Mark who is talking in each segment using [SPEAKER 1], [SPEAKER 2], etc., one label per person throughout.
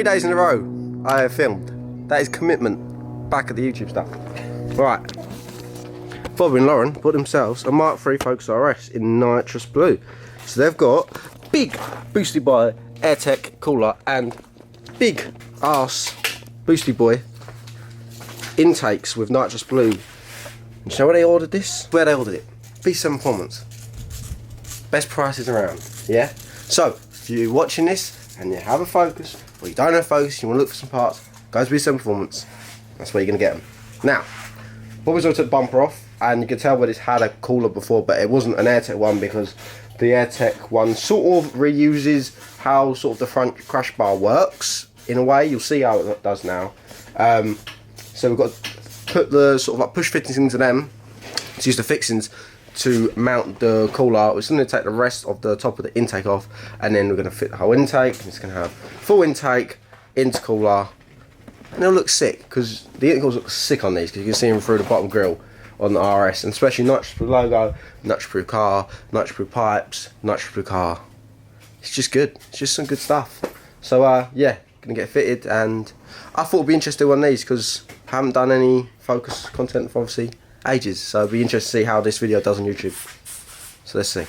[SPEAKER 1] days in a row I have filmed. That is commitment. Back at the YouTube stuff. Right. Bobby and Lauren bought themselves a Mark III Focus RS in nitrous blue. So they've got big Boosted Boy AirTech cooler and big ass Boosted Boy intakes with nitrous blue. And you know where they ordered this? Where they ordered it? V7 Performance. Best prices around. Yeah? So, if you're watching this and you have a Focus, or you don't have a Focus, you want to look for some parts, go to V7 Performance. That's where you're going to get them. Now, Bobby's already took the bumper off, and you can tell where this had a cooler before, but it wasn't an AirTech one because the AirTech one sort of reuses how sort of the front crash bar works in a way. You'll see how it does now. So we've got to put the sort of like push fittings into them to use the fixings to mount the cooler. We're still going to take the rest of the top of the intake off, and then we're going to fit the whole intake. It's going to have full intake, intercooler, and it'll look sick because the intercoolers look sick on these because you can see them through the bottom grille on the RS, and especially nitrous-proof logo, nitrous-proof car, nitrous-proof pipes, nitrous-proof car. It's just good. It's just some good stuff. So yeah, gonna get it fitted, and I thought it'd be interesting to do one of these because I haven't done any Focus content for obviously ages. So it'd be interesting to see how this video does on YouTube. So let's see.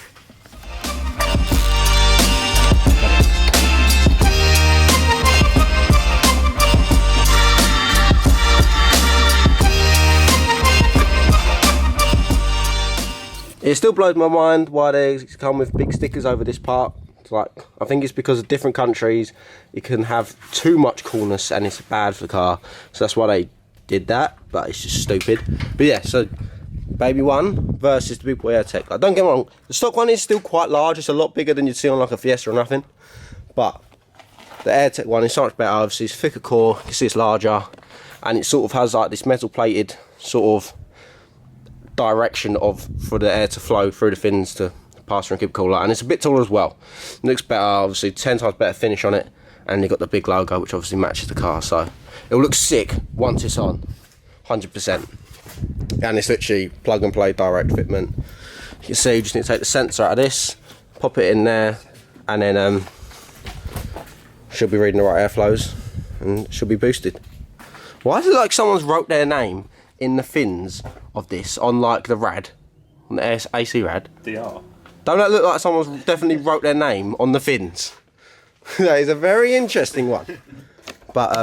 [SPEAKER 1] It still blows my mind why they come with big stickers over this part. It's like, I think it's because of different countries, you can have too much coolness and it's bad for the car. So that's why they did that, but it's just stupid. But yeah, so Baby 1 versus the Big Boy AirTech. Like, don't get me wrong, the stock one is still quite large. It's a lot bigger than you'd see on like a Fiesta or nothing. But the AirTech one is so much better. Obviously, it's thicker core, you can see it's larger, and it sort of has like this metal plated sort of direction for the air to flow through the fins to pass through and keep cooler, and it's a bit taller as well. It looks better, obviously 10 times better finish on it, and you've got the big logo which obviously matches the car, so it'll look sick once it's on, 100%. And it's literally plug and play direct fitment. You can see you just need to take the sensor out of this, pop it in there, and then she'll be reading the right airflows and she'll be boosted. Why is it like someone's wrote their name in the fins of this on like the rad, on the AC rad?
[SPEAKER 2] DR.
[SPEAKER 1] Don't that look like someone's definitely wrote their name on the fins? That is a very interesting one. But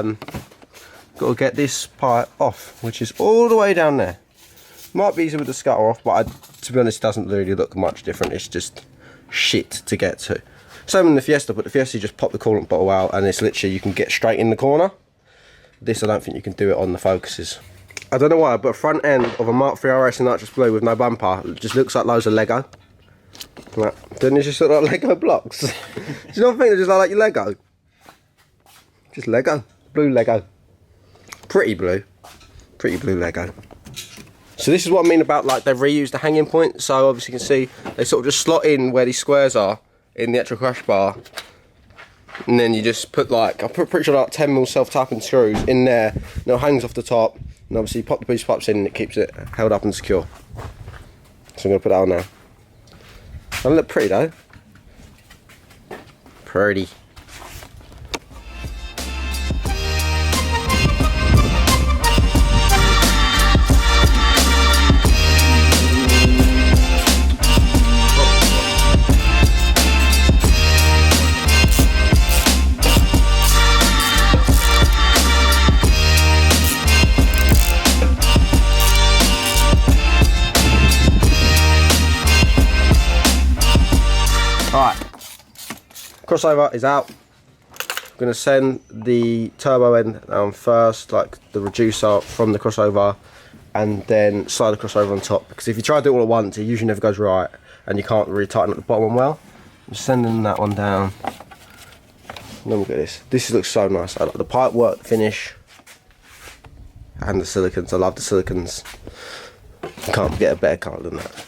[SPEAKER 1] got to get this part off, which is all the way down there. Might be easy with the scutter off, but to be honest, it doesn't really look much different. It's just shit to get to. Same in the Fiesta, but the Fiesta you just pop the coolant bottle out and it's literally, you can get straight in the corner. This I don't think you can do it on the Focuses. I don't know why, but front end of a Mark III RS in nitrous blue with no bumper, it just looks like loads of Lego. Like, doesn't it just look like Lego blocks? Do you not think they just look like your Lego? Just Lego. Blue Lego. Pretty blue Lego. So this is what I mean about like they've reused the hanging point. So obviously you can see they sort of just slot in where these squares are in the actual crash bar. And then you just put like, I put pretty sure like 10mm self-tapping screws in there, and it hangs off the top, and obviously you pop the boost pipes in and it keeps it held up and secure. So I'm going to put that on now. Doesn't look pretty though. Pretty. Alright, crossover is out. I'm going to send the turbo end down first, like the reducer from the crossover, and then slide the crossover on top, because if you try to do it all at once it usually never goes right and you can't really tighten up the bottom one well. I'm sending that one down. And then look at this. This looks so nice. I like the pipework finish and the silicons. I love the silicons. Can't get a better colour than that.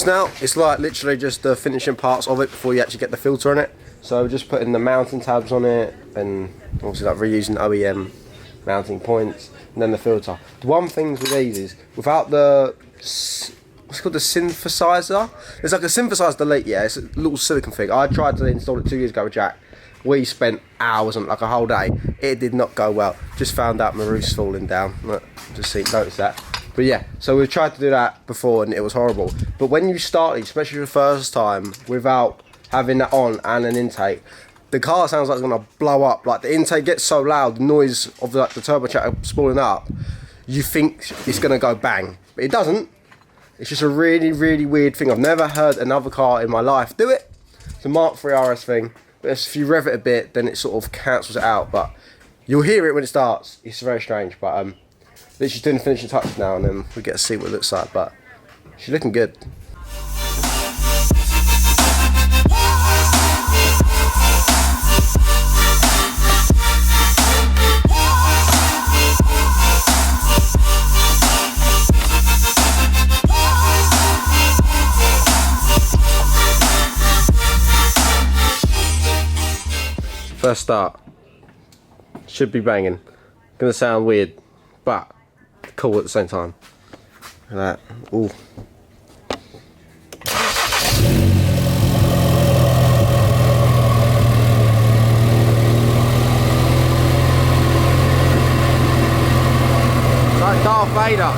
[SPEAKER 1] So now it's like literally just the finishing parts of it before you actually get the filter on it. So just putting the mounting tabs on it, and obviously like reusing OEM mounting points, and then the filter. The one thing with these is without the what's called the synthesizer. There's like a synthesizer delete, yeah, it's a little silicon thing. I tried to install it 2 years ago with Jack. We spent hours on it, like a whole day. It did not go well. Just found out my roof's falling down. Look, just notice that. But yeah, so we've tried to do that before and it was horrible. But when you start it, especially the first time, without having that on and an intake, the car sounds like it's gonna blow up. Like the intake gets so loud, the noise of like the turbocharger spooling up, you think it's gonna go bang, but it doesn't. It's just a really, really weird thing. I've never heard another car in my life do it. It's a Mark III RS thing, but if you rev it a bit, then it sort of cancels it out. But you'll hear it when it starts. It's very strange, but literally doing the finishing touches now, and then we get to see what it looks like. But she's looking good. First start, should be banging. Gonna sound weird, but cool at the same time. Look at that. Ooh. Like Darth Vader.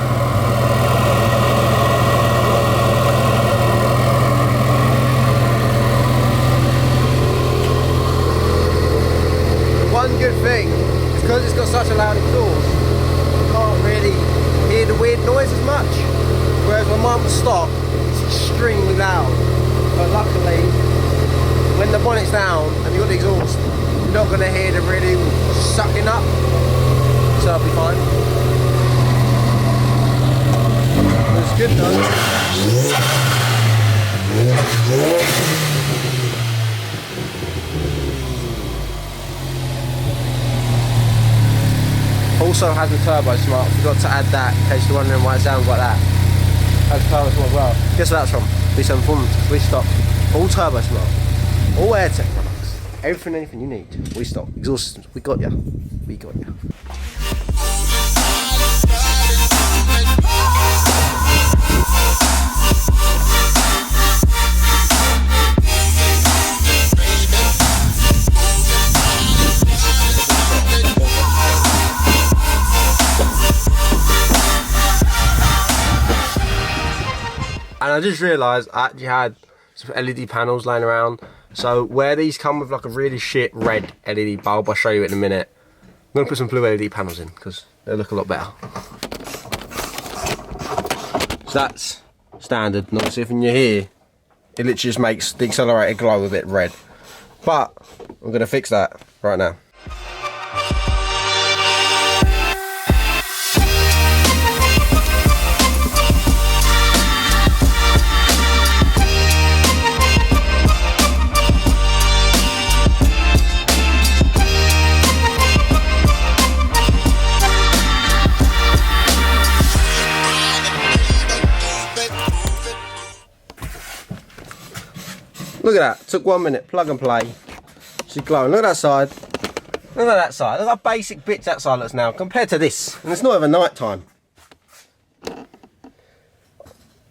[SPEAKER 1] One good thing is because it's got such a loud exhaust, you can't really hear the weird noise as much. Whereas when mine was stock, it's extremely loud. But luckily, when the bonnet's down and you've got the exhaust, you're not going to hear the really sucking up. So that'll be fine. It's good though. Also has the turbo smart. Forgot to add that in case you're wondering why it sounds like that. Has turbo smart as well. Guess what that's from? B7 Performance. We stock all turbo smart, all AirTech products, everything, anything you need. We stock exhaust systems. We got ya. We got ya. And I just realised I actually had some LED panels lying around. So where these come with like a really shit red LED bulb, I'll show you in a minute. I'm going to put some blue LED panels in because they look a lot better. So that's standard. And obviously if you're here, it literally just makes the accelerator glow a bit red. But I'm going to fix that right now. Look at that, took 1 minute, plug and play. She's glowing. Look at that side. Look at that side. Look how basic bits that side looks now compared to this. And it's not even night time.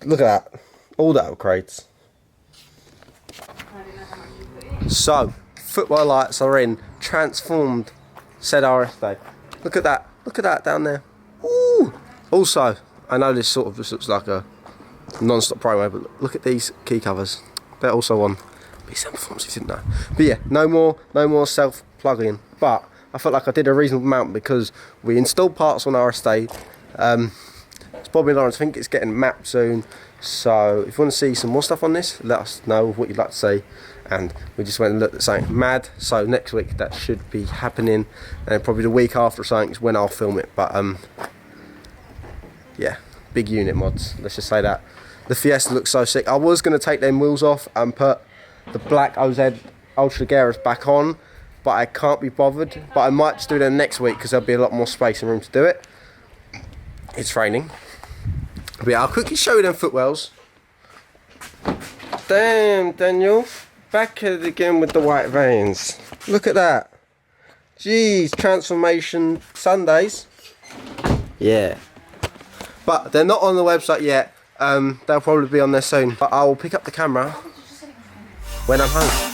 [SPEAKER 1] Look at that. All the upgrades. So, footwell lights are in. Transformed said RS day. Look at that. Look at that down there. Ooh. Also, I know this sort of just looks like a non-stop promo, but look at these key covers. They're also on B7 Performance, if you didn't know. But yeah, no more self-plugging. But I felt like I did a reasonable amount because we installed parts on our estate. It's Bobby and Lawrence, I think it's getting mapped soon. So if you want to see some more stuff on this, let us know what you'd like to see. And we just went and looked at something mad. So next week that should be happening. And probably the week after or something is when I'll film it. But yeah, big unit mods, let's just say that. The Fiesta looks so sick. I was going to take them wheels off and put the black OZ Ultra Leggera's back on, but I can't be bothered. But I might just do them next week because there'll be a lot more space and room to do it. It's raining. But yeah, I'll quickly show you them footwells. Damn, Daniel. Back at it again with the white veins. Look at that. Jeez, transformation Sundays. Yeah. But they're not on the website yet. They'll probably be on there soon. But I will pick up the camera when I'm home.